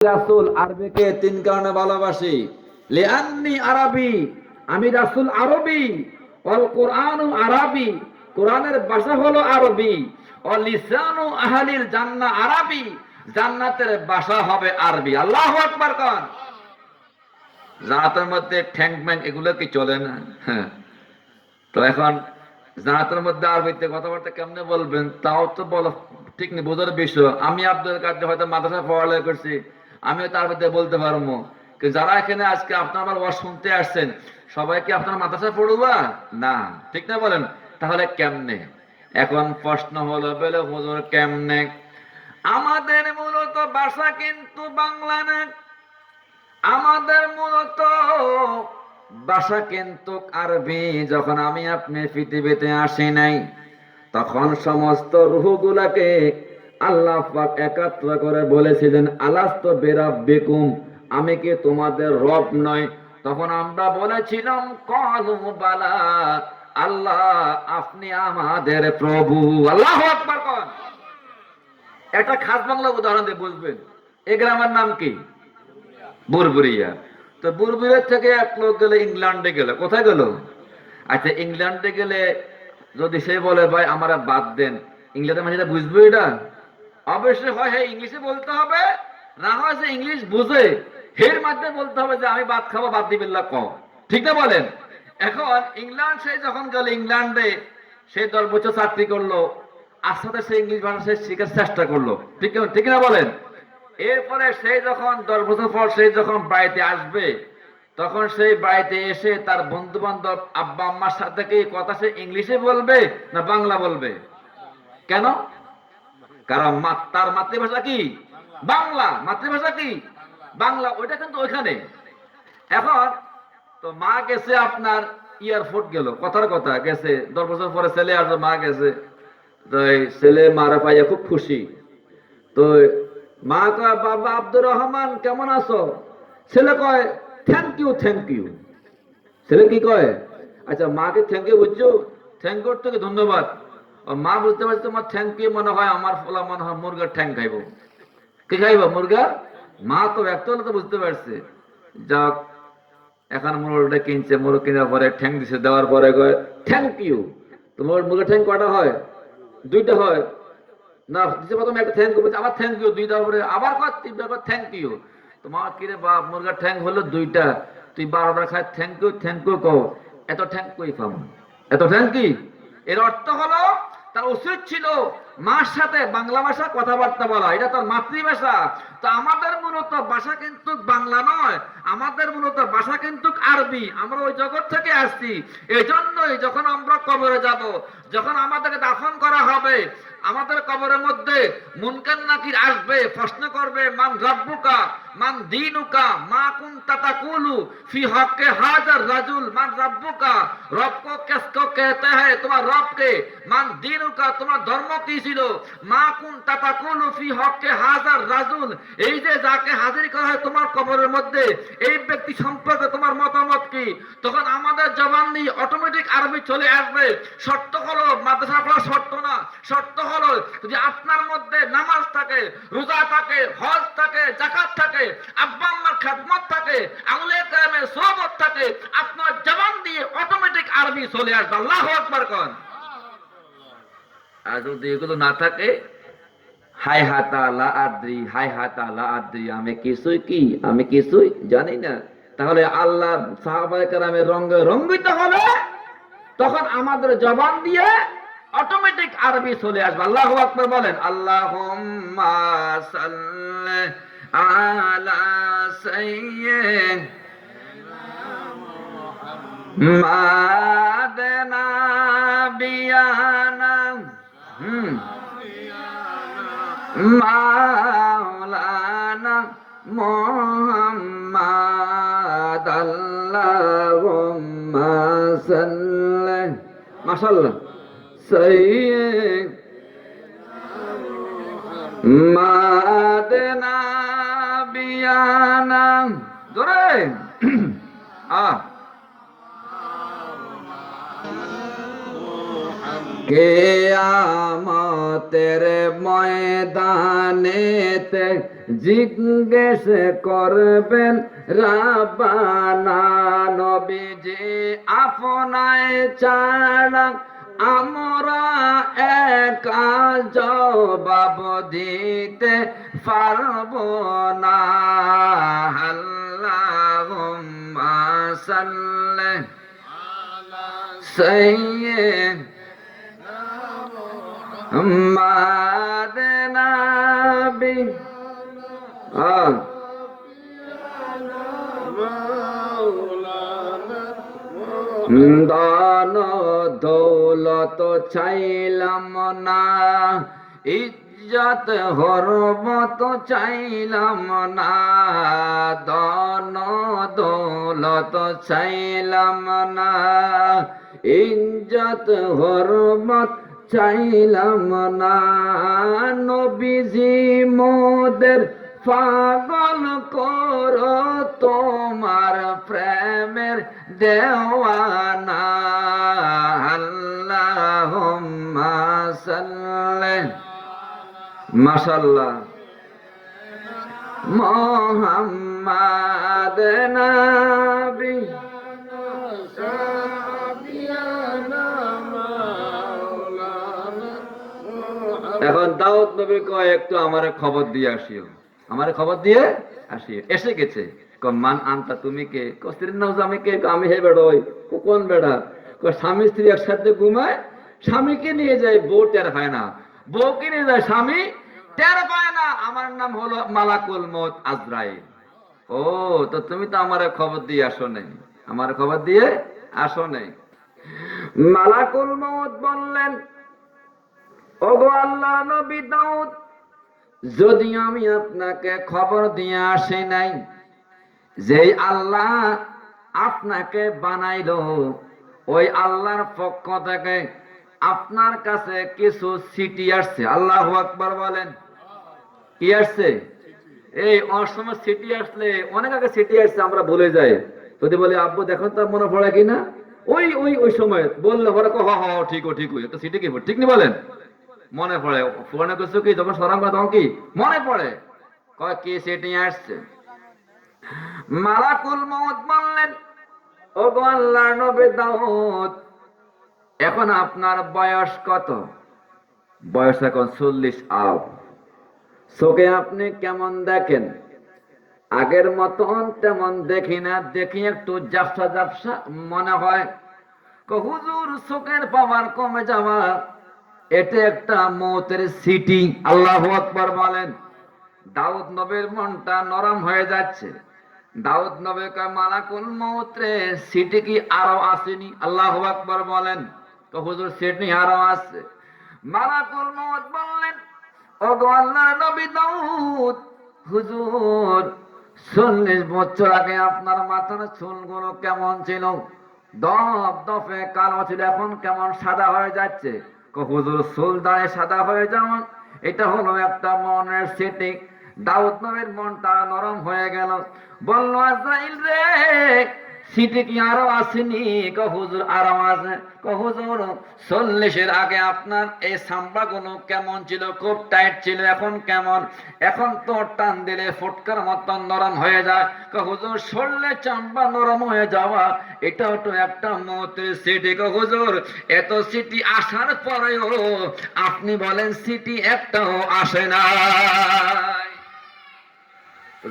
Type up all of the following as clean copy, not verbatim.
রাসূল আরবিকে তিন কারণে ভালোবাসি। লিআন্নি আরবি, আমি রাসূল আরবি। ওয়াল কুরআনু আরবি, কোরআনের ভাষা হলো আরবি। ওয়াল লিসানু আহলিল জান্নাহ আরবি, জান্নাতের ভাষা হবে আরবি। আল্লাহু আকবার কোন। জান্নাতের মধ্যে ঠ্যাং ম্যাং এগুলো কি চলে না? হ্যাঁ। তো এখন জান্নাতের মধ্যে আরবিতে কথাবার্তা কেমনে বলবেন তাও তো বলা ঠিক নেই, বোঝার বিষয়। আমি আপনাদের কাছে হয়তো মাদ্রাসা পড়ালেখা করছি, আমি হয়তো আরবিতে বলতে পারবো, কিন্তু যারা এখানে আজকে আপনার আমার ওয়াজ শুনতে আসছেন সবাই কি আপনার মাদ্রাসা পড়ুবা? না, ঠিক না বলেন? তাহলে কেমনে? এখন প্রশ্ন হলো বলে হুজুর কেমনে? আমাদের মূলত ভাষা কিন্তু বাংলা না, আমাদের মূলত ভাষা কিন্তু আরবি। যখন আমি আপনি পৃথিবীতে আসি নাই তখন সমস্ত রূহগুলাকে আল্লাহ পাক একাত্র করে বলেছিলেন আলাস্তু বিরাব্বিকুম, আমি কি তোমাদের রব নয়? তখন আমরা বলেছিলাম ক্বালু বালা, আল্লাহ আপনি আমাদের প্রভু। আল্লাহু আকবার কোন। একটা খাস বাংলা উদাহরণ দিয়ে বুঝবেন। এই গ্রামের নাম কি? বুরবুরিয়া। তো বুরবুরিয়া থেকে এক লোক গেলে ইংল্যান্ডে গেলে, কোথায় গেল? আচ্ছা, ইংল্যান্ডে গেলে যদি সে বলে ভাই আমারা বাদ দেন, ইংল্যান্ডের মানুষরা বুঝবে এটা? অবশ্যই হয় হ্যাঁ ইংলিশে বলতে হবে, না হয় সে ইংলিশ বুঝে এর মাধ্যমে বলতে হবে যে আমি ভাত খাবো, বাদ দিবিল্লা কম। ঠিক না বলেন? এখন ইংল্যান্ড সে যখন গেল, ইংল্যান্ডে সে 10 বছর চাকরি করলো, আস্তে আস্তে সে ইংলিশ ভাষা সে শেখার চেষ্টা করলো। ঠিক ঠিক না বলেন? এরপরে সে যখন 10 বছর পর সে যখন বাড়িতে আসবে, তখন সেই বাড়িতে এসে তার বন্ধু বান্ধব আব্বা আম্মার সাথে কি কথা সে ইংলিশে বলবে না বাংলা বলবে? কেন? কারণ তার মাতৃভাষা কি? বাংলা। মাতৃভাষা কি? বাংলা। ওইটা কিন্তু ওইখানে। এখন তো মা গেছে আপনার এয়ারপোর্ট গেল, কথার কথা গেছে, 10 বছর পরে ছেলে আসবে, মা গেছে। তো এই ছেলে মারা পাইয়া খুব খুশি। তো মা কয় বাবা আব্দুর রহমান কেমন আছো? ছেলে কয় থ্যাংক ইউ থ্যাংক ইউ। ছেলে কি কয়? আচ্ছা, মাকে থ্যাংক ইউ বুঝছো? থ্যাংক ইউ থেকে ধন্যবাদ। মা বুঝতে পারছে তোমার থ্যাংক ইউ মনে হয় আমার ফলা মনে হয় মুরগার ঠ্যাং খাইব। কি খাইব? মুরগা। মা তো ব্যক্ত হলে তো বুঝতে পারছে। যাক, এখন মুরগটা কিনছে, মুরগ কেনার পরে ঠ্যাং দিছে, দেওয়ার পরে কয় থ্যাংক ইউ। তোমার মুরগের ঠ্যাং কয়টা হয়? 2টা হয় না? দিছে প্রথমে একটা থ্যাংক ইউ, আবার থ্যাংক ইউ, 2টা পরে আবার কয় 3টা কয় থ্যাংক ইউ। তোমার কিরে বাপ, মুরগার ঠ্যাং হলো 2টা, তুই 12টা খায় থ্যাংক ইউ কও, এত ঠ্যাং কই পাম? এত ঠ্যাং কি? এর অর্থ হলো তার উচিত ছিল মার সাথে বাংলা ভাষা কথাবার্তা বলা, এটা তার মাতৃভাষা। তো আমাদের মূলত ভাষা কিন্তু বাংলা নয়, আমাদের মূলত ভাষা কিন্তু আরবি। আমরা ওই জগৎ থেকে আসছি। এই জন্যই যখন আমরা কবরে যাব, যখন আমাদেরকে দাফন করা হবে, আমাদের কবরের মধ্যে মুনকার নাকির আসবে, প্রশ্ন করবে মান রাব্বুকা মান দীনুকা মা কুনতা তাকুলু ফি হক্কে হাজার রাজুল মান রাব্বুকা, রব কো কিসকো कहते हैं, তোমার রব কে? মান দীনুকা, তোমার ধর্ম কি ছিল? মা কুনতা তাকুলু ফি হক্কে হাজার রাজুল, এই যে যাকে হাজির করা হয় তোমার কবরের মধ্যে, এই ব্যক্তি সম্পর্কে তোমার মতামত কি? তখন আমাদের জবান দিয়ে অটোমেটিক আরবি চলে আসবে। শর্ত হলো মাদ্রাসা পড়া শর্ত না, শর্ত হলো যদি আপনার মধ্যে নামাজ থাকে, রোজা থাকে, হজ থাকে, যাকাত থাকে, আব্বা আম্মার খেদমত থাকে, আউলিয়া কেরামের সোহবত থাকে, আপনার জবান দিয়ে অটোমেটিক আরবি চলে আসবে। আল্লাহু আকবার কোন। আর যদি এগুলো না থাকে, হাই হাতা লা আদ্রি, হাই হাতা লা আদ্রি, আমি কিছুই জানি না, তাহলে আল্লাহ সাহাবায়ে কেরামের রঙে রঙ্গিত হবে, তখন আমাদের জবান দিয়ে অটোমেটিক আরবি চলে আসবে। আল্লাহু আকবার বলেন। আল্লাহুম্মা সাল্লি আলা সাইয়্যিদিনা বিয়ানা মাওলানা মুহাম্মাদ আল্লাহুম্মা সাল্লি, মাশাআল্লাহ, সাইয়্যিদিনা বিয়ানা, জোরে কিয়ামতের ময়দানেতে জিজ্ঞেস করবেন রাব্বানা। নবীজি আপনায় ছাড়া আমরা একা জবাব দিতে পারবো না। আল্লাহুম্মা সাল্লি সাইয়্যিদিনা মুহাম্মাদ নবী দান দৌলত চাইলাম না, ইজ্জত হরমত চাইলাম না, দান দৌলত চাইলাম না, ইজ্জত হরমত চাইলাম না। নবীজি মোদের পাগল করো তোমার প্রেমের দেওয়ানা। আল্লাহুম্মা সাল্লি মাশাআল্লাহ মুহাম্মাদ নবী। এখন দাউদ নবী কয় একটু আমার খবর দিয়ে আসিও, আমার খবর দিয়ে আসিও। এসে গেছে। মান আনতা, তুমি কে? স্ত্রীর নাম আমি কে? আমি হে বেড়োই। কোন বেড়া? স্বামী স্ত্রী একসাথে ঘুমায়, স্বামীকে নিয়ে যায়, বউ টের পায় না, বউকে নিয়ে যায়, স্বামী টের পায় না। আমার নাম হলো মালাকুল মউত আজরাইল। ও তো তুমি তো আমার খবর দিয়ে আসো নাই, আমার খবর দিয়ে আসো নাই। মালাকুল মউত বললেন, ওগো আল্লাহ নবী দাউদ, যদি আমি আপনাকে খবর দিয়ে আসি নাই, যেই আল্লাহ আপনাকে বানাইলো, ওই আল্লাহর পক্ষ থেকে আপনার কাছে কিছু চিঠি আসছে। আল্লাহু আকবার বলেন। কি আসছে? এই অসময় চিঠি আসলে, অনেক আগে চিঠি আসছে, আমরা ভুলে যাই। যদি বলি আব্বু দেখুন তো মনে পড়ে কিনা, ওই ওই ওই সময় বললে পরে হ হ ঠিক ও ঠিক, একটা চিঠি কি ঠিক নি বলেন? মনে পড়ে। পুরানো কিছু কি যখন স্মরণ করে তখন কি মনে পড়ে? কয় কি চিঠি আসছে? মালাকুল মউত বললেন, ওগো আল্লাহর নবী দাউদ, এখন আপনার বয়স কত? বয়স এখন 40 আপ। চোখে আপনি কেমন দেখেন? আগের মতন তেমন দেখি না, দেখি একটু জাফসা জাফসা মনে হয়। হুজুর চোখের পাওয়ার কমে যাওয়া, এটা একটা মৌতের সিটি। আল্লাহু আকবার বলেন। দাউদ নবীর মনটা নরম হয়ে যাচ্ছে। দাউদ নবী কয়, মালাকুল মউত রে, সিটি কি আরো আসেনি? আল্লাহু আকবার বলেন। তো হুজুর সিটি আরো আছে। মালাকুল মউত বললেন, ওগো আল্লাহর নবী দাউদ, হুজুর 40 বছর আগে আপনার মাথার চুলগুলো কেমন ছিল? দপ দপে কালো ছিল, এখন কেমন সাদা হয়ে যাচ্ছে? হুজুর চুল দাঁড়ে সাদা হয়ে যাওয়া, এটা হলো একটা মনের স্মৃতি। দাউদ নবীর মনটা নরম হয়ে গেল। বলল, আজরাইল রে, সিটি কি আরো আসেনি? হুজুর আরো আছে। হুজুর 40-এর আগে আপনার এই সাম্বা গুলো কেমন ছিল? খুব টাইট ছিল, এখন কেমন? এখন তো টান দিলে ফুটকার মতন নরম হয়ে যায়। হুজুর সরলে চাম্বা নরম হয়ে যাওয়া, এটাও তো একটা মতের সিটি। হুজুর এত সিটি আসার পরেও আপনি বলেন সিটি একটাও আসে না।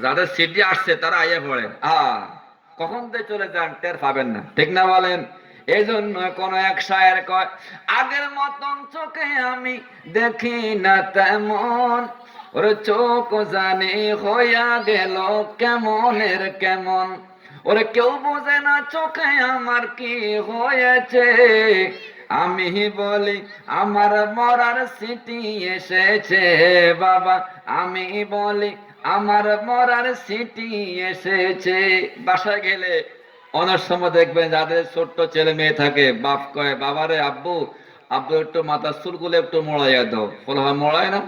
যাদের সিটি আসছে তারা আইয়ে পড়ে, কখন দিয়ে চলে যান টের পাবেন না, ঠিক না বলেন? এই জন্য কোন এক শায়ের কয়, আগের মতন চোখে আমি দেখি না তেমন, ওরে চোখ জানি হইয়া গেল কেমনের কেমন, ওরে কেউ বোঝে না চোখে আমার কি হয়েছে। আমি বলি আমার মরার স্মৃতি এসেছে বাবা, আমি বলি আমার মরার স্মৃতি এসেছে। বাসায় গেলে অনেক সময় দেখবেন যাদের ছোট্ট ছেলে মেয়ে থাকে, বাপ কয়, বাবারে আব্বু আব্বু একটু মাথার চুলগুলো একটু মোড়াইয়া দাও। বলে হয় মোড়ায় না।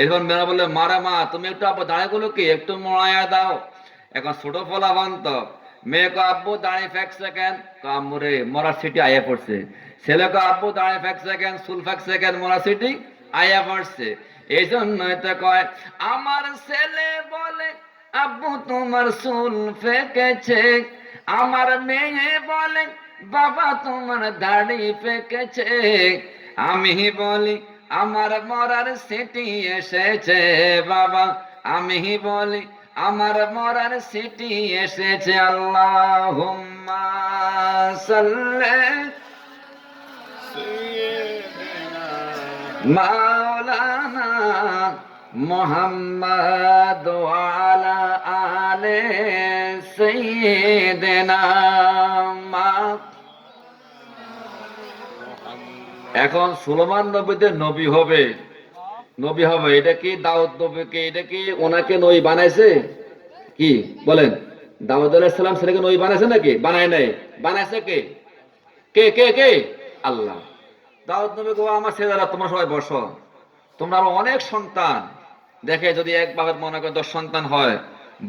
এরপর মেয়েরা বলে, মারা মা তুমি একটু আব্বু দাঁড়িয়েগুলো কি একটু মোড়াইয়া দাও। এখন ছোট ফলা বান্ত মেয়ে কো, আব্বু দাঁড়িয়ে ফেকছে কেন? আম্মুরে মরার স্মৃতি আইয়া পড়ছে। ছেলে কো, আব্বু দাঁড়িয়ে ফেকছে কেন? চুল ফেকছে কেন? মরার স্মৃতি আইয়া পড়ছে। এই জন্যই তো কয় আমার ছেলে বলে আব্বু তোমার চুল ফেকেছে, আমার মেয়ে বলে বাবা তোমার দাড়ি পেকেছে, আমি বলি আমার মরার সিটি এসেছে বাবা, আমি বলি আমার মরার সিটি এসেছে। আল্লাহুম্মা সাল্লি মাওলানা মুহাম্মদ ওয়ালা আলে সাইয়্যিদিনা। এখন সুলেমান নবীদের নবী হবে, নবী হবে। এটা কি দাউদ নবীকে, এটা কি ওনাকে নবী বানাইছে? কি বলেন? দাউদ আলাইহিস সালাম ছেলেকে নবী বানাইছে নাকি? বানায় নাই। বানাইছে কে? কে কে কে? আল্লাহ। দাউদ নবী কো আমার ছেলেরা তোমরা সবাই বসো, তোমরা অনেক সন্তান, দেখে যদি এক বাপের মনে করে 10 সন্তান হয়,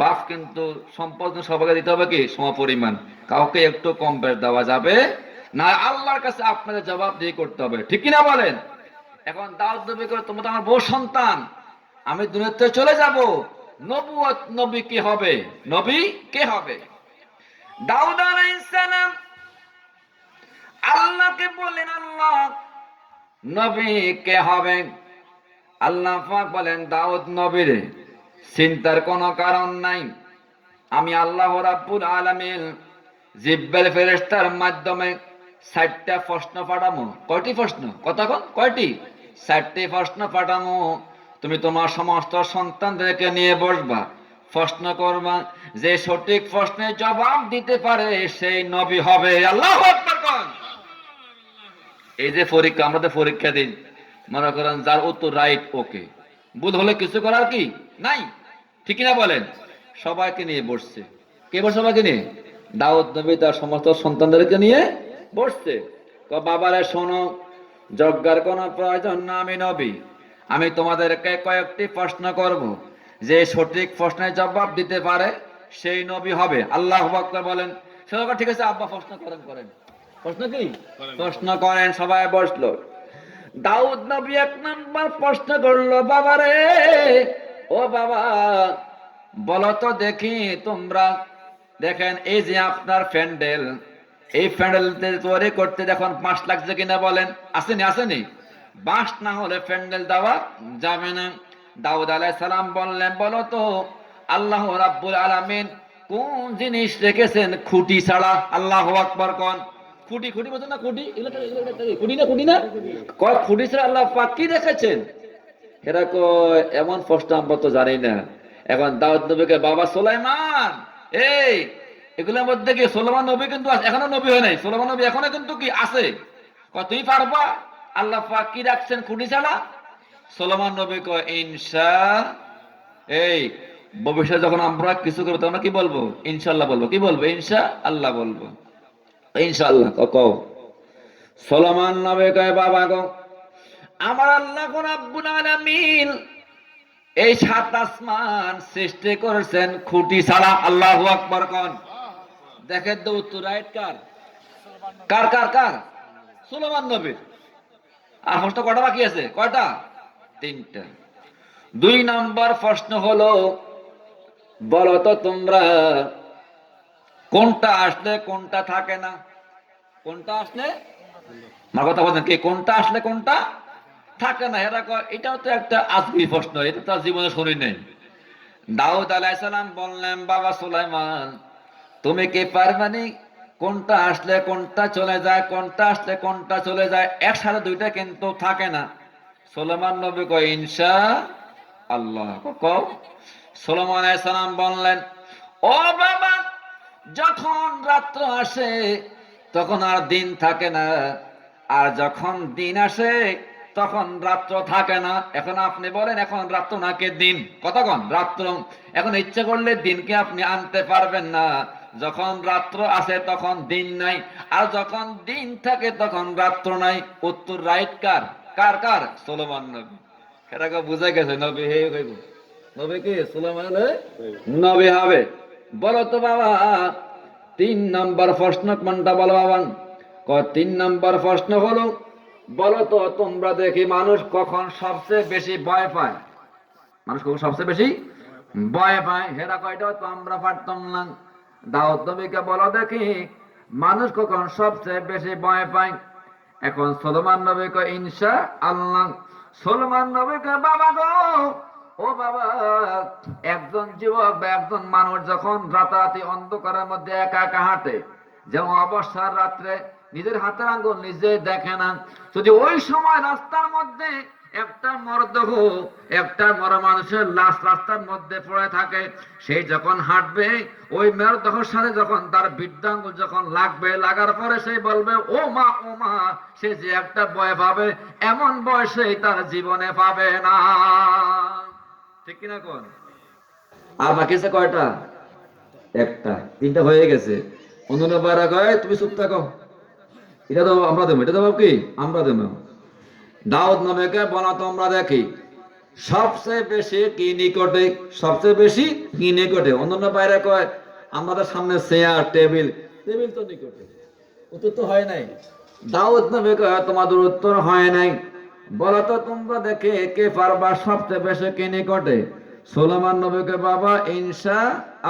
বাপ কিন্তু সম্পদ সবাইকে দিতে হবে কি সমপরিমাণ, কাউকে একটু কম বেশ দেওয়া যাবে না, আল্লাহর কাছে আপনাদের জবাব দিয়ে করতে হবে, ঠিক কিনা বলেন? এখন দাউদ নবী করে তোমরা তো আমার বউ সন্তান, আমি দুনিয়াতে চলে যাব, নবুয়ত নবী কে হবে? নবী কে হবে? দাউদ আলাইহিস সালাম আল্লাহকে বলেন আল্লাহ নবী কে হবে? আল্লাহ পাক বলেন দাউদ নবীরে চিন্তার কোনো কারণ নাই, আমি আল্লাহ রাব্বুল আলামিন জিব্রাইল ফেরেশতার মাধ্যমে 60টা প্রশ্ন পাঠামো। কয়টি প্রশ্ন? কতক্ষণ? কয়টি? 60টি প্রশ্ন পাঠামো। তুমি তোমার সমস্ত সন্তানদেরকে নিয়ে বসবা, প্রশ্ন করবা, যে সঠিক প্রশ্নের জবাব দিতে পারে সেই নবী হবে। আল্লাহু আকবার কোন। এই যে পরীক্ষা, আমরা তো পরীক্ষা দিই, মনে করেন যার উত্তর রাইট ওকে, ভুল হলে কিছু করার কি নাই, ঠিক কিনা বলেন? সবাইকে নিয়ে বসছে। কে বসে? সবাইকে নিয়ে। দাউদ নবী তার সমস্ত সন্তানদেরকে নিয়ে বসছে। বাবারে শোনো, যজ্ঞার কোনো প্রয়োজন না, আমি নবী, আমি তোমাদেরকে কয়েকটি প্রশ্ন করব, যে সঠিক প্রশ্নের জবাব দিতে পারে সেই নবী হবে। আল্লাহু আকবার বলেন। সবাই ঠিক আছে আব্বা প্রশ্ন করেন, করেন প্রশ্ন কি? প্রশ্ন করেন। সবাই বসলো। দাউদ নবী 1 নম্বর প্রশ্ন করলো, বাবারে ও বাবা বলো তো দেখি, তোমরা দেখেন এই যে আপনার প্যান্ডেল, এই প্যান্ডেল তৈরি করতে দেখুন বাঁশ লাগছে কিনা বলেন? আসেনি? আসেনি? বাঁশ না হলে প্যান্ডেল দেওয়া যাবে না। দাউদ আলাইহিস সালাম বললেন, বলো তো আল্লাহ রাব্বুল আলামিন কোন জিনিস রেখেছেন খুঁটি ছাড়া? আল্লাহু আকবার কোন। খুঁটি, খুঁটি বলছেন না? খুঁটি, খুঁটি না, খুঁটি না, কয় খুঁটি ছাড়া আল্লাহ পাক কি রেখেছেন? এরা কয় এমন প্রশ্ন আমরা তো জানি না। এখন দাউদ নবীকে বাবা সুলাইমান, এই এগুলোর মধ্যে কি সুলাইমান নবী কিন্তু এখনো নবী হয় নাই, সুলাইমান নবী এখনো কিন্তু কি আছে, কয় তুই পারবা? আল্লাহ পাক কি রাখছেন খুঁটি ছাড়া? সুলাইমান নবী কয় ইনশা, এই ভবিষ্যতে যখন আমরা কিছু করবো তখন কি বলবো? ইনশাআল্লাহ বলবো। কি বলবো? ইনশা আল্লাহ বলবো। ইনশাআল্লাহ কও। সুলাইমান নবী কয় বাবা গো, আমার আল্লাহ রাব্বুল আলামিন এই 7 আসমান সৃষ্টি করেছেন খুঁটি ছাড়া। আল্লাহু আকবার কোন। দেখেন তো উত্তর রাইট কার? কার কার কার? সুলাইমান নবীর। আর প্রশ্ন কয়টা বাকি আছে? কয়টা? 3টা। 2 নম্বর প্রশ্ন হলো, বলো তো তোমরা কোনটা আসলে কোনটা থাকে না? কোনটা আসলে, আমার কথা বলেন, কে কোনটা আসলে কোনটা থাকে না? এরা কয় এটাও তো একটা আজগুবি প্রশ্ন, এটা তো জীবনে শুনি নাই। দাউদ আলাইহিস সালাম বললেন, বাবা সুলাইমান তুমি কি পারবানি কোনটা আসলে কোনটা চলে যায়, কোনটা আসলে কোনটা চলে যায়, একসাথে দুইটা কিন্তু থাকে না? সুলাইমান নবী কয় ইনশা আল্লাহ। কও। সুলাইমান আলাইহিস সালাম বললেন, ও বাবা যখন রাত্র আসে তখন আর দিন থাকে না, আর যখন দিন আসে তখন রাত্র থাকে না। এখন আপনি বলেন এখন রাত্র নাকি দিন? কতক্ষণ? রাত্র। এখন ইচ্ছে করলে দিনকে আপনি আনতে পারবেন না। যখন রাত্র আসে তখন দিন নাই, আর যখন দিন থাকে তখন রাত্র নাই। উত্তর রাইট কার? কার কার? সুলাইমান নবী। এটাকে বুঝা গেছে নবী হে হইব। নবী কি সুলাইমান নবী হবে? বলো তো বাবা 3 নম্বর প্রশ্ন কোনটা? বলো বাবা। 3 নম্বর প্রশ্ন হলো, বলো তো তোমরা দেখি মানুষ কখন সবচেয়ে বেশি ভয় পায়? মানুষ কখন সবচেয়ে বেশি ভয় পায়? হেরা কয়টাও তো আমরা পারতাম না। দাউদ নবীকে বলো দেখি মানুষ কখন সবচেয়ে বেশি ভয় পায়? এখন সুলেমান নবীকে ইনশা আল্লাহ। সুলেমান নবীকে বাবা গো, ও বাবা, একজন যুবক বা একজন মানুষ যখন রাতারাতি অন্ধকারের মধ্যে একা একা হাঁটে, যেমন অবসর রাত্রে নিজের হাতের আঙ্গুল নিজে দেখে না, যদি ওই সময় রাস্তার মধ্যে একটা মরদেহ, একটা মরা মানুষের লাশ রাস্তার মধ্যে পড়ে থাকে, সেই যখন হাঁটবে ওই মরদেহের সাথে যখন তার বৃদ্ধাঙ্গুল যখন লাগবে, লাগার পরে সে বলবে ও মা ও মা, সে যে একটা ভয় পাবে এমন ভয় সে তার জীবনে পাবে না। ঠিক কিনা কোন? আর বাকি আছে কয়টা? একটা, তিনটা হয়ে গেছে। অন্য বাইরা কয় তুমি চুপ থাকো, এটা তো আমরা দেবো, এটা দেবো কি আমরা দেবো। দাউদ নবীকে বলা তোমরা দেখি সবচেয়ে বেশি কি নিকটে, সবচেয়ে বেশি কি নিকটে? অন্যান্য বাইরে কয় আমাদের সামনে চেয়ার টেবিল, টেবিল তো নিকটে, উত্তর তো হয় নাই। দাউদ নবী কয় তোমাদের উত্তর হয় নাই, বলো তো তোমরা দেখে কে পারবা সবচেয়ে বেশি কি নিকটে? সুলেমান নবীকে বাবা ইনশা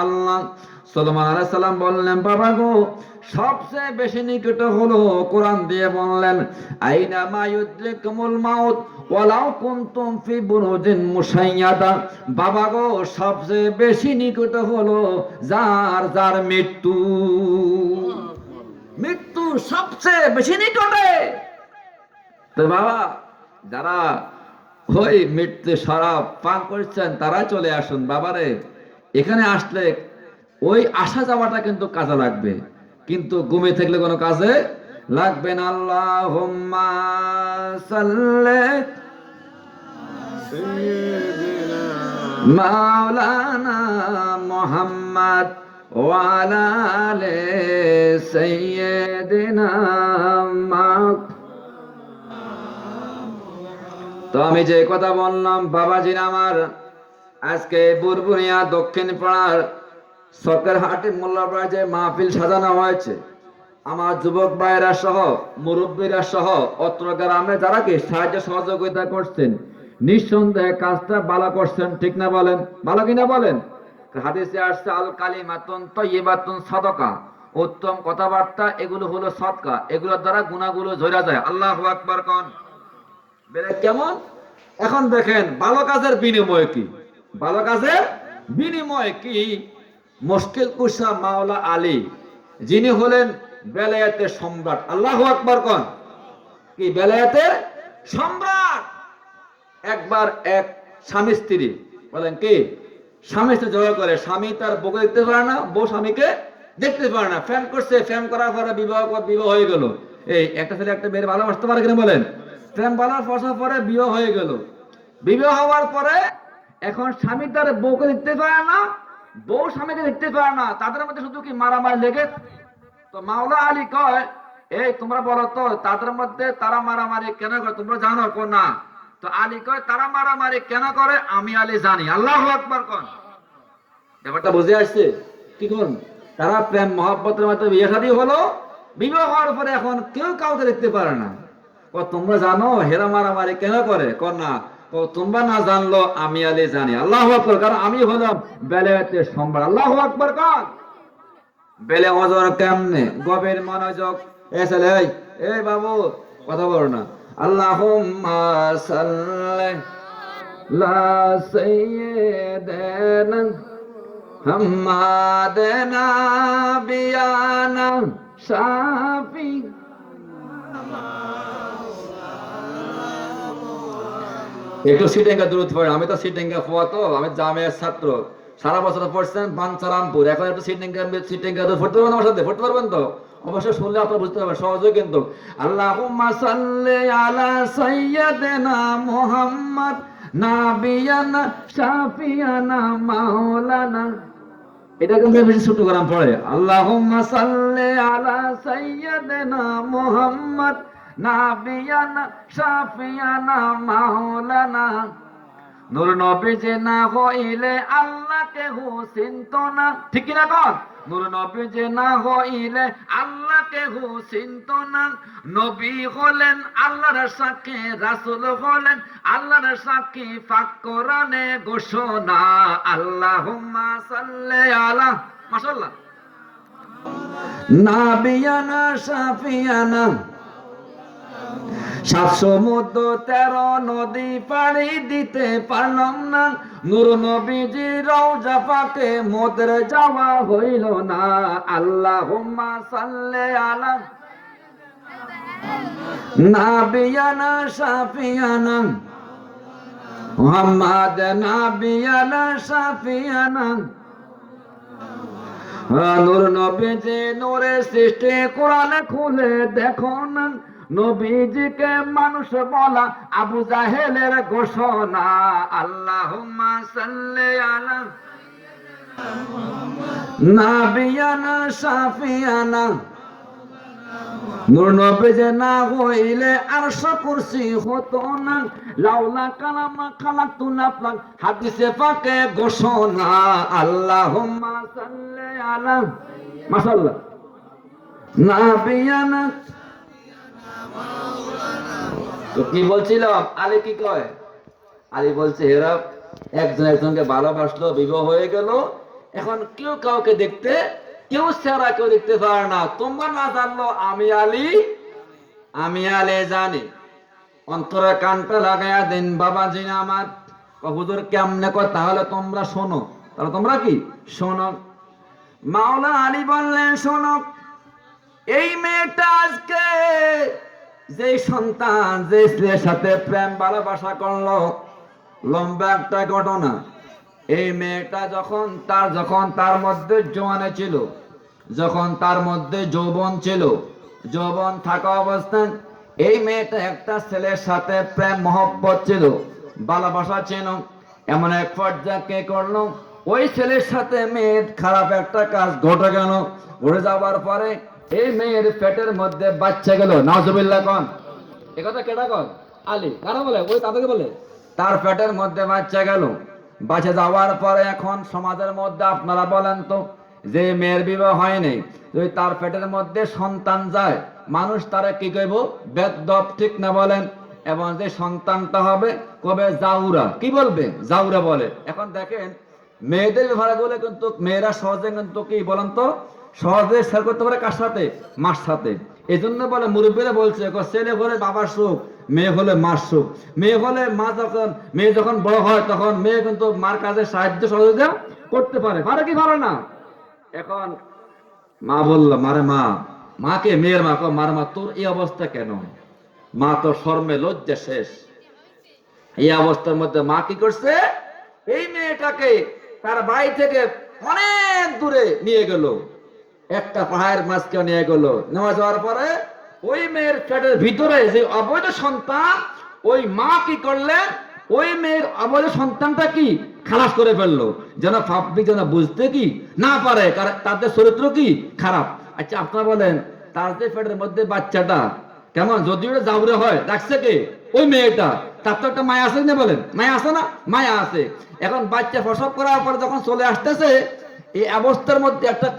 আল্লাহ। সুলেমান আলাইহিস সালাম বললেন বাবা গো, সবচেয়ে বেশি নিকটে হলো কোরআন দিয়ে বললেন আইনা মা ইউদ্রিকুমুল মাউত ওয়ালাউ কুনতুম ফি বুরুজিন মুশাইয়াদা। বাবা গো, সবচেয়ে বেশি নিকটে হলো যার যার মৃত্যু, মৃত্যু সবচেয়ে বেশি নিকটে। তো বাবা, যারা ওই মৃত্যু শরাব পান করছেন তারা চলে আসুন বাবারে, এখানে আসলে ওই আসা যাওয়াটা কিন্তু কাজে লাগবে, কিন্তু ঘুমে থাকলে কোনো কাজে লাগবে না। আল্লাহুম্মা সাল্লি মাওলানা মুহাম্মদ ওয়া আলা আলি সাইয়্যিদিনা মুহাম্মদ। তো আমি যে কথা বললাম বাবাজির আমার, আজকে বুরবুনিয়া দক্ষিণ পাড়ার সরকার হাটে মোল্লাপাড়া যে মাহফিল সাজানো হয়েছে, আমার যুবক ভাইরা সহ মুরব্বীরা সহ অত্র গ্রামে যারা কি সাহায্য সহযোগিতা করছেন, নিঃসন্দেহে কাজটা ভালো করছেন, ঠিক না বলেন? ভালো কিনা বলেন? হাদিসে আসছে আল কালিমাতুন তাইয়্যিবাতুন সাদাকা, উত্তম কথাবার্তা এগুলো হলো সদকা, এগুলোর দ্বারা গুনাহগুলো ঝরা যায়। আল্লাহু আকবার কোন। কেমন? এখন দেখেন ভালো কাজের বিনিময় কি, ভালো কাজের বিনিময় কি? মুশকিল কুশা মাওলা আলী, যিনি হলেন বেলায়েতের সম্রাট। আল্লাহু আকবার কোন। কি বেলায়েতের সম্রাট? একবার এক স্বামী স্ত্রী, বলেন কি, স্বামী স্ত্রী ঝগড়া করে, স্বামী তার বউকে দেখতে পারে না, বউ স্বামীকে দেখতে পারে না, ফ্যান করছে, ফ্যান করার পরে বিবাহ হয়ে গেল। এই একটা ছেলে একটা মেয়ের ভালোবাসতে পারে কিনা বলেন? প্রেম ভালোবাসার পরে বিবাহ হয়ে গেল। বিবাহ হওয়ার পরে এখন স্বামী তার বউকে দেখতে পারে না, বউ স্বামীকে দেখতে পারে না, তাদের মধ্যে শুধু কি মারামারি লেগে। তো মাওলা আলী কয় এই তোমরা বলো তো তাদের মধ্যে তারা মারামারি কেন করে, তোমরা জানো কোন না? তো আলী কয় তারা মারামারি কেন করে আমি আলী জানি। আল্লাহু আকবার কোন। ব্যাপারটা বুঝে আসছে কি কোন? তারা প্রেম মহব্বতের মধ্যে বিয়ে শাদী হলো, বিবাহ হওয়ার পরে এখন কেউ কাউকে দেখতে পারে না। ও তোমরা জানো হেরা মারামারি কেন করে? কর না, ও তোমরা না জানলো আমি আলী জানি। আল্লাহু আকবার, কারণ আমি হলাম বেলায়েতের সম্রাট। আল্লাহু আকবার কার। বেলে মজর কেমনে গভীর মনোযোগ। এসলে এই বাবু কথা বলো না। আল্লাহুম্মা সাল্লি লা সাইয়্যিদিনা মুহাম্মাদিনা বিয়ানা শাফি। একটু সিটেঙ্গা দূরত পড়ে, আমি তো সিটেঙ্গা ফোয়া, তো আমি জামিয়ার ছাত্র, সারা বছর পড়ছেন বাঞ্ছারামপুর, এখন একটু সিটেঙ্গা দূর পড়তে পারবেন আমার সাথে? পড়তে পারবেন তো? অবশ্যই শুনলে আপনারা বুঝতে পারবেন সহজে কিন্তু। আল্লাহুম্মা সাল্লি আলা সাইয়্যিদিনা মুহাম্মদ নাবিয়ানা শাফিয়ানা মাওলানা। এটা কিন্তু বেশি ছোট করাম পড়ে। আল্লাহুম্মা সাল্লি আলা সাইয়্যিদিনা মুহাম্মদ নাবিয়ানা শাফিয়ানা মাওলানা। নূর নবী যে না হইলে আল্লাহকে চিনত না, ঠিক কিনা কর? নূর নবী যে না হইলে আল্লাহকে হু চিনত না। নবী হলেন আল্লাহর সাক্ষী, রাসূল হলেন আল্লাহর সাক্ষী, পাক কোরআনে ঘোষণা। আল্লাহুম্মা সাল্লি আলা, মাশাআল্লাহ, নাবিয়ানা শাফিয়ানা। 7 সমুদ্র 13 নদী পাড়ি দিতে পারলাম না, নূর নবীজির রওজা পাকে মোদের যাওয়া হইল না। আল্লাহুম্মা সাল্লি আলা নাবিয়ানা শাফিয়ানা মুহাম্মদ, নাবিয়ানা শাফিয়ানা। নূর নবীজি নূরে সৃষ্টি, কোরআন খুলে দেখো না, নবীজিকে মানুষ বলা আবু জাহেলের ঘোষণা। আল্লাহুম্মা সাল্লি আলা নাবিয়ানা শাফিয়ানা। নূর নবীজি না হইলে আরশ কুরসি হতো না, লাউলা কালামা খালাকতুল আফলাক, হাদিসে পাকে ঘোষণা। আল্লাহুম্মা সাল্লি আলা, মাশাআল্লাহ, নাবিয়ানা। তো কি বলছিলাম, আলী কি কয়? আলী বলছে হেরা একজন একজনকে ভালোবাসলো, বিবাহ হয়ে গেল, এখন কেউ কাউকে দেখতে, কেউ ছাড়া কেউ দেখতে পারে না। তোমরা না জানলো আমি আলী জানি। অন্তরে কানটা লাগাইয়া দেন বাবাজি আমার। হুজুর কেমনে কয়? তাহলে তোমরা শোনো, তাহলে তোমরা কি শোনো। মাওলানা আলী বললেন, শোনো, এই মেয়েটা আজকে যে সন্তান যে স্ত্রীর সাথে প্রেম ভালোবাসা করলো, লম্বা একটা ঘটনা। এই মেয়েটা যখন তার মধ্যে জওয়ানে ছিল, যখন তার মধ্যে যৌবন ছিল, যৌবন থাকা অবস্থায় এই মেয়েটা একটা ছেলের সাথে প্রেম মহব্বত ছিল, ভালোবাসা ছিল। এমন এক পর্যায়ে কে করলো, ওই ছেলের সাথে মেয়ের খারাপ একটা কাজ ঘটে গেল। ঘটে যাওয়ার পরে এই মেয়ের পেটের মধ্যে বাচ্চা গেল। নাউজুবিল্লাহ কোন? এ কথা কেডা কন? আলী। কারা বলে? ওই তাদেরকে বলে। তার পেটের মধ্যে বাচ্চা গেল। বাচ্চা যাওয়ার পরে এখন সমাজের মধ্যে আপনারা বলেন তো, যে মেয়ের বিবাহ হয়নি, যদি তার পেটের মধ্যে সন্তান যায়, মানুষ তারা কি কইব? বেদব, ঠিক না বলেন? এবং যে সন্তানটা হবে কবে জাউরা, কি বলবে? জাউরা বলে। এখন দেখেন মেয়েদের ব্যাপারে বলে কিন্তু মেয়েরা সহজে কিন্তু কি বলেন তো, সহজে শেয়ার করতে পারে কার সাথে? মার সাথে। এই জন্য বলে মুরব্বীরা বলছে, ছেলে হলে বাবার সুখ, মেয়ে হলে মার সুখ। মেয়ে যখন বড় হয় তখন মেয়ে কিন্তু মার কাজে সাহায্য সহযোগিতা করতে পারে কি পারে না? এখন মা বলল, মারে মাকে, মেয়ের মা, মার মা তোর এই অবস্থা কেন? মা তো শর্মে লজ্জা শেষ। এই অবস্থার মধ্যে মা কি করছে? এই মেয়েটাকে তার বাড়ি থেকে অনেক দূরে নিয়ে গেল, একটা পাহাড়ের মাঝখানে নিয়ে গেল। নেওয়া যাওয়ার পরে ওই মেয়ের পেটের ভিতরে যে অবৈধ সন্তান, ওই মা কি করলেন? ওই মেয়ের অবৈধ সন্তানটা কি খালাস করে ফেললো, যেন পাবলিক যেন বুঝতে কি না পারে, কারণ তাদের চরিত্র কি খারাপ। আচ্ছা আপনারা বলেন, তার যে পেটের মধ্যে বাচ্চাটা কেমন, যদি ওটা জাউরে হয়, রাখছে কে? ওই মেয়েটা। তার তো একটা মায়া আছে না? বলেন, মায়া আছে না? মায়া আছে। এখন বাচ্চা প্রসব করার পরে যখন চলে আসতেছে, এই অবস্থার মধ্যে একটা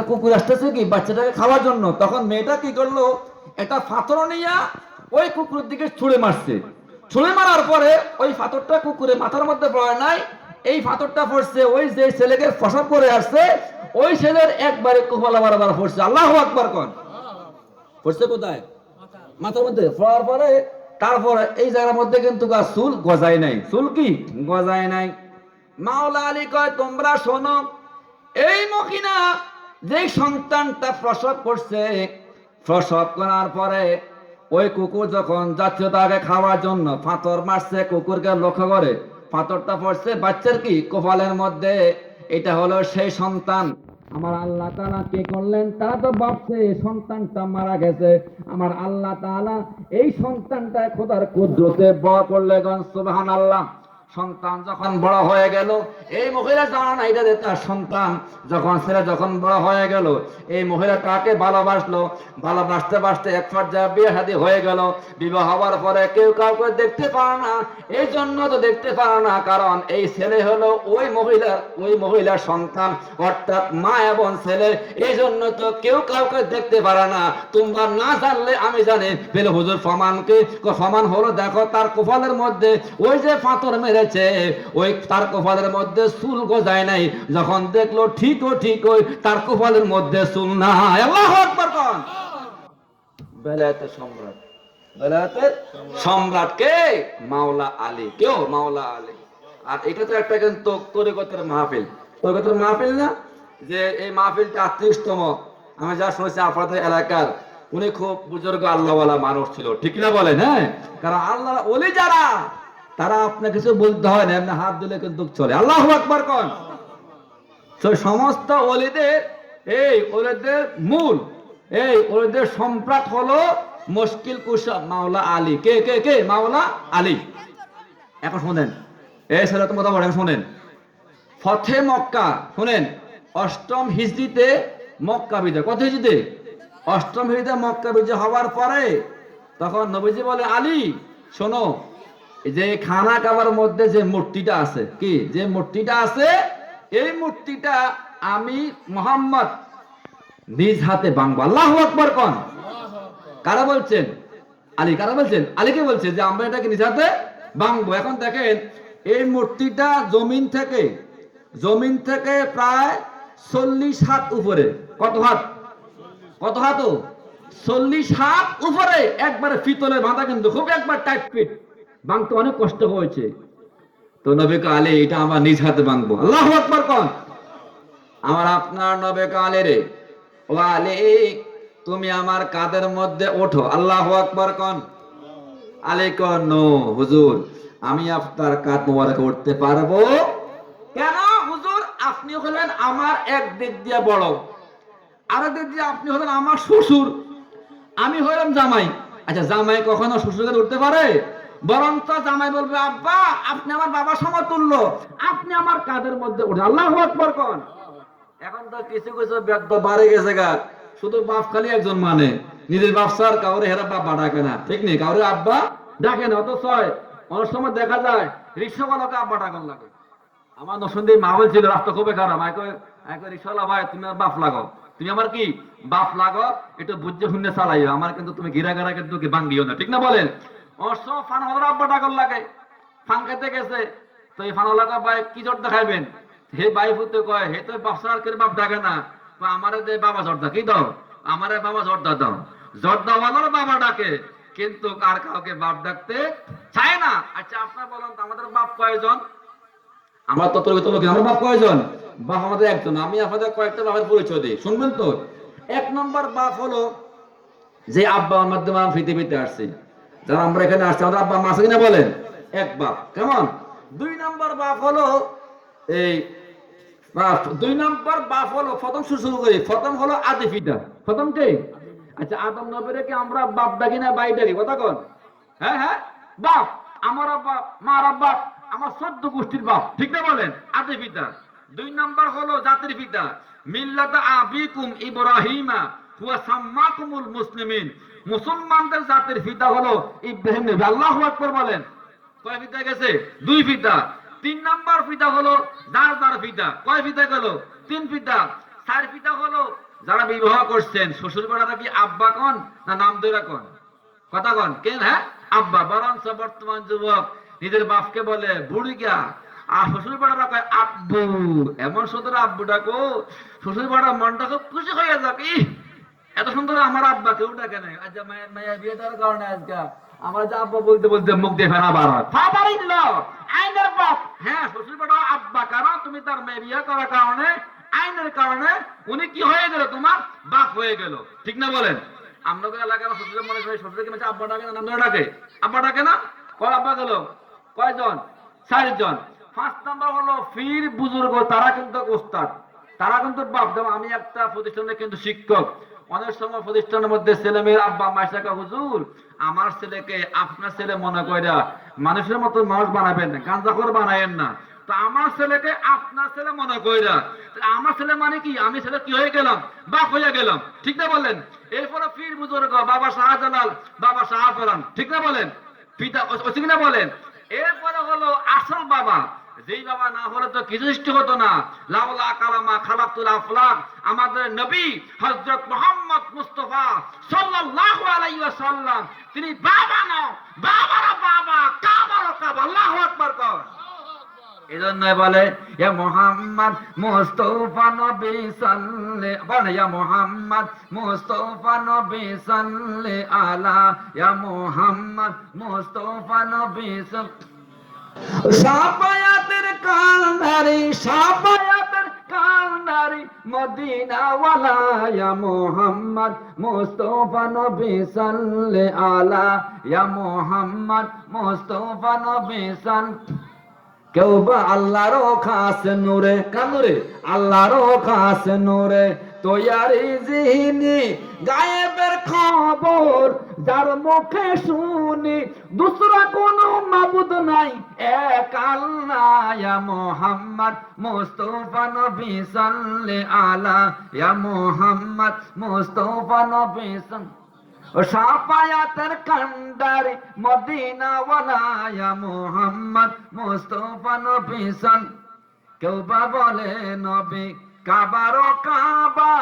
কুকুর আসতেছে কি বাচ্চাটাকে খাওয়ার জন্য। তখন মেয়েটা কি করলো? একটা পাথর নিয়ে ওই কুকুরের দিকে ছুঁড়ে মারছে। ছুঁড়ে মারার পরে ওই পাথরটা কুকুরের মাথার মধ্যে পড়ে নাই, এই পাথরটা পড়ছে ওই যে ছেলেকে প্রসব করে আসছে, ওই ছেলের একবারে কপালে বারবার পড়ছে। আল্লাহু আকবার কোন? পড়ছে কোথায়? মাথার মধ্যে পড়ার পরে তারপরে এই জায়গার মধ্যে কিন্তু চুল গজায় নাই। চুল কি গজায় নাই? মাওলা আলী কয়, তোমরা শোনো, এই মহিলা যে সন্তানটা প্রসব করছে, প্রসব করার পরে ওই কুকুর যখন যাচ্ছে তাকে খাওয়ার জন্য পাথর মারছে, কুকুরকে লক্ষ্য করে পাথরটা পড়ছে বাচ্চার কি কপালের মধ্যে। এটা হলো সেই সন্তান। আমার আল্লাহ তাআলা কি করলেন? তারা তো ভাবছে সন্তানটা মারা গেছে। আমার আল্লাহ তাআলা এই সন্তানটা খোদার কুদরতে বড় করলেন। সুবহানাল্লাহ। সন্তান যখন বড় হয়ে গেল, এই মহিলা জানা না এটা যে তার সন্তান। যখন ছেলে যখন বড় হয়ে গেল, এই মহিলা তাকে ভালোবাসলো, ভালোবাসতে বাসতে এক পর্যায়ে বিয়ে শাদী হয়ে গেল। বিবাহ হওয়ার পরে কেউ কাউকে দেখতে পারে না। এই জন্য তো দেখতে পারে না, কারণ এই ছেলে হলো ওই মহিলার সন্তান, অর্থাৎ মা এবং ছেলে। এই জন্য তো কেউ কাউকে দেখতে পারে না। তোমরা না জানলে আমি জানি। বলে হুজুর প্রমাণকে? প্রমাণ হলো দেখো তার কপালের মধ্যে ওই যে পাথর মেরেছে, ওই তার কপালের মধ্যে চুল গজায় নাই। যখন দেখলো ঠিক ওই তার কপালের মধ্যে চুল নাই। আল্লাহু আকবার কোন। বেলায়েতের সম্রাট, বেলায়েতের সম্রাট কে? মাওলা আলী। কেউ? মাওলা আলী। আর এটা তো একটা কিন্তু তরিকতের মাহফিল, তরিকতের মাহফিল না? যে এই মাহফিলটা ৩৮তম। আমি যা শুনেছি আপনাদের এলাকার উনি খুব বুজুর্গ আল্লাহওয়ালা মানুষ ছিল, ঠিক না বলেন? হ্যাঁ, কারণ আল্লাহ ওলি যারা, তারা আপনাকে কিছু বলতে হয় না, এমনি হাত দিলে কিন্তু চলে। আল্লাহু আকবার কোন। তো সমস্ত ওলিদের, এই ওলিদের মূল, এই ওলিদের সম্রাট হলো মুশকিল কুশা মাওলা আলী। কে কে কে? মাওলা আলী। এখন শুনেন, এই ছেলে তো কথা বলেন, শুনেন। ফতে মক্কা শুনেন, ৮ম হিজরিতে মক্কা বিজয়। কত হিজরিতে? ৮ম হিজরিতে মক্কা বিজয় হওয়ার পরে তখন নবীজি বলে, আলী শোনো, যে খানা কাবার মধ্যে যে মূর্তিটা আছে, কি যে মূর্তিটা আছে, এই মূর্তিটা আমি মুহাম্মদ নিজ হাতে ভাঙবো। আল্লাহু আকবার কোন। কারা বলছেন? আলী। কারা বলছেন? আলীকে বলছে যে আমরা এটাকে নিজ হাতে ভাঙবো। এখন দেখেন, এই মূর্তিটা জমিন থেকে প্রায় ৪০ হাত উপরে। কত হাত? কত হাত? ৪০ হাত উপরে, একবারে ফিতলে বাঁধা, কিন্তু খুব একবার টাইট ফিট, ভাঙতে অনেক কষ্ট হয়েছে। তো নবীকে, আলী এটা আমার নিজ হাতে ভাঙবো। আল্লাহু আকবার কোন। আমার আপনার নবীকে আলী রে, ও আলী তুমি আমার কাঁধের মধ্যে ওঠো। আল্লাহু আকবার কোন। আলী কোন, নো হুজুর, আমি আপনার কাঁধ মোবারকে উঠতে পারবো। কেন হুজুর? আপনি হলেন আমার এক দিক দিয়ে বড়, আরেক দিক দিয়ে আপনি হলেন আমার শ্বশুর, আমি হলাম জামাই। আচ্ছা, জামাই কখনো শ্বশুরকে উঠতে পারে? বরং তো জামাই বলবে, আব্বা আপনি আমার বাবার সমতুল্য, আপনি আমার কাঁধের মধ্যে উঠে। আল্লাহু আকবার কোন। এখন তো কিছু কিছু ব্যক্ত বাড়ে গেছে গা, শুধু বাপ খালি একজন মানে, নিজের বাপ স্যার কাউরে হেরা বাবা ডাকে না, ঠিক নেই? কাউরে আব্বা ডাকে না। অত অনেক সময় দেখা যায় রিক্সাওয়ালাকে আব্বা ডাকন লাগে। আমার নসন্দি মা বলছিল রাস্তা খুবই খারাপ, রিক্সাওয়ালা ভাই তুমি আমার বাপ লাগো, তুমি আমার কি বাপ লাগো, একটু বুঝে শুনে চালাইও, আমার কিন্তু তুমি ঘিরা ঘেরা কিন্তু ভাঙ্গিও না, ঠিক না বলেন? অনেক সময় ফানওয়ালার আব্বা ডাকন লাগে, ফান খেতে গেছে, তো এই ফানওয়ালা ভাই কি জোর দেখাইবেন? হে ভাই ফুতে কয়, হে তো বাপসার কে বাপ ডাকে না, আমারে দে বাবা জর্দা কি দাও, আমারে বাবা জর্দা দাও। জর্দাওয়ালার বাবা ডাকে, কিন্তু আর কাউকে বাপ ডাকতে চায় না। আচ্ছা আপনার বলেন তো, আমাদের বাপ কয়জন? আমরা তত আমার বাপ কয়জন? বাপ আমাদের একজন। আমি আপনাদের কয়েকটা বাপের পরিচয় দিই, শুনবেন তো? ১ নম্বর বাপ হলো যে আব্বার মাধ্যমে আমি পৃথিবীতে আসছি, যারা আমরা এখানে আসছি, আমাদের আব্বা মা আছে কিনা বলেন? এক বাপ। কেমন? ২ নম্বর বাপ হলো এই ২ নম্বর বাপ হলো, প্রথম শুরু করি, প্রথম হলো আদি পিতা। প্রথম কে? আচ্ছা, আদম নবীরে কি আমরা বাপ ডাকি না ভাই ডাকি? কথা কন। হ্যাঁ হ্যাঁ, বাপ। আমার বাপ, মার বাপ, আমার ১৪ গোষ্ঠীর বাপ, ঠিক না বলেন? আদি পিতা। ২ নম্বর হলো জাতির পিতা, মিল্লাতা আবিকুম ইব্রাহিমা হুয়া সাম্মাকুমুল মুসলিমিন। মুসলমানদের জাতির পিতা হলো ইব্রাহিম নবী। আল্লাহু আকবার বলেন। কয় পিতা গেছে? ২ পিতা। ৩ নম্বর পিতা হলো যার পিতা। কয় পিতা গেল? ৩ পিতা। ৪ পিতা হলো যারা বিবাহ করছেন। শ্বশুর বাড়ারা কি আব্বা কন না নাম ধরে কন? কথা কন কেন? হ্যাঁ, আব্বা। বরঞ্চ বর্তমান যুবক নিজের বাপকে বলে বুড়ি গা, আর শ্বশুর বাড়ারা কয় আব্বু। এমন সুন্দর আব্বু ডাকো, শ্বশুর বাড়া মনটা খুব খুশি হয়ে যাবে, এত সুন্দর আমার আব্বা কেউ ডাকে নাই। আচ্ছা, মায়ের বিয়ে দেওয়ার কারণে আজকে আমার যে আব্বা বলতে বলতে মুখ দিয়ে ফেনা বার হয়, বাবারই দিল আইনের বাপ। হ্যাঁ, শ্বশুর বাড়া আব্বা, কারণ তুমি তার মেয়ে বিয়ে করার কারণে, আইনের কারণে উনি কি হয়ে গেল? তোমার বাপ হয়ে গেল, ঠিক না বলেন? আমরা এলাকার শ্বশুরের মনে করি শ্বশুরকে মেয়ে আব্বা ডাকে না, নাম ধরে ডাকে, আব্বা ডাকে না। কয় আব্বা গেল? কয়জন? ৪ জন। ৫ নম্বর হলো পীর বুজুর্গ, তারা কিন্তু ওস্তাদ, তারা কিন্তু বাপ। যেমন আমি একটা প্রতিষ্ঠানে কিন্তু শিক্ষক, অনেক সময় প্রতিষ্ঠানের মধ্যে ছেলে মেয়ের আব্বা মাইশাকা হুজুর আমার ছেলেকে আপনার ছেলে মনে কইরা মানুষের মতো মানুষ বানাবেন না, গাঁজাখোর বানায়েন না। তো আমার ছেলেকে আপনার ছেলে মনে কইরা, আমার ছেলে মানে কি, আমি ছেলে কি হয়ে গেলাম, বাপ হয়ে গেলাম, ঠিক না বলেন? এরপরে পীর বুজুর্গ বাবা শাহজালাল, বাবা শাহপরান, ঠিক না বলেন? পিতা ঠিক না বলেন? এরপরে হলো আসল বাবা, যেই বাবা না হলে তো কিছু সৃষ্টি হতো না। লাউলা কালামা খালাকুল আফলাক, আমাদের নবী হযরত মুহাম্মদ মুস্তাফা সাল্লাল্লাহু আলাইহি ওয়াসাল্লাম, তিনি বাবা না, বাবারও বাবা, কাবারও কাবা। আল্লাহু আকবার কর। এজন্য বলে ইয়া মুহাম্মদ মুস্তাফা নবী সাল্লে, বলে ইয়া মুহাম্মদ মুস্তাফা নবী সাল্লে আলা, ইয়া মুহাম্মদ মুস্তাফা নবী সাফায়াতের কান্ডারি, সাফায়াতের কান্ডারি মদিনা ওয়ালা, ইয়া মুহাম্মদ মুস্তাফা নবী সাল্লে আলা, ইয়া মুহাম্মদ মুস্তাফা নবী সাল্লে। কেউ বা আল্লাহর খাস নূরে, কানুরে আল্লাহর খাস নূরে তৈয়ারি জিহিনি, গায়েবের খবর যার মুখে শুনি, দুসরা কোনো মাবুদ নাই এক আল্লাহ, ইয়া মুহাম্মদ মুস্তাফা নবী সাল্লে আলা, ইয়া মুহাম্মদ মুস্তাফা নবী সাল্লে সাফায়াতের কান্ডারি মদিনা ওয়ালা, ইয়া মুহাম্মদ মুস্তাফা নবী সাল্লে। কেউ বা বলে নবী কাবারও কাবা,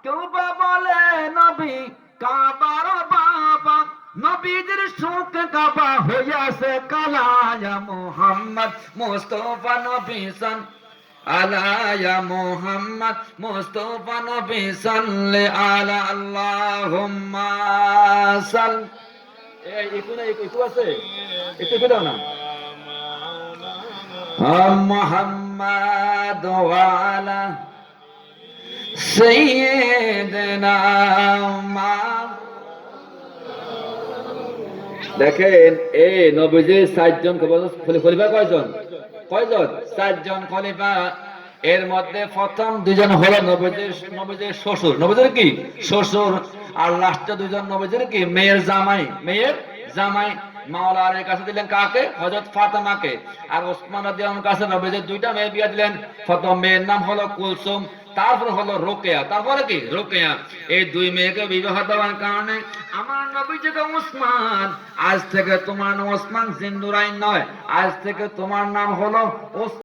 কেউ বা বলে নবী কাবারও বাবা, নবীদের শোক কাবা হইয়াছে কালা, ইয়া মুহাম্মদ মুস্তাফা নবী সাল্লে আলা, ইয়া মুহাম্মদ মুস্তাফা নবী সাল্লে আলা, আল্লাহুম্মা সাল। এই একটু আছে, একটু দাও না। মুহাম্মদ ওয়া আলা সাইয়্যিদিনা মা। দেখেন এই নবীজির 4 জন খলিফা, কয়জন? কয়জন? 4 জন খলিফা। এর মধ্যে প্রথম 2 জন হলো নবীজির শ্বশুর, নবীজির কি শ্বশুর, আর লাস্টে 2 জন নবীজির কি মেয়ের জামাই, মেয়ের জামাই। মাওলার কাছে দিলেন কাকে? হযরত ফাতেমাকে। আর ওসমান রাদিয়াল্লাহু আনহুর কাছে নবীজির 2টা মেয়ে বিয়ে দিলেন। প্রথম মেয়ের নাম হলো কুলসুম, তারপর হলো রোকেয়া, তারপরে কি রোকেয়া। এই 2 মেয়েকে বিবাহ দেওয়ার কারণে আমার নবীজিকে ওসমান, আজ থেকে তোমার নাম ওসমান জিন্নুরাইন নয়, আজ থেকে তোমার নাম হলো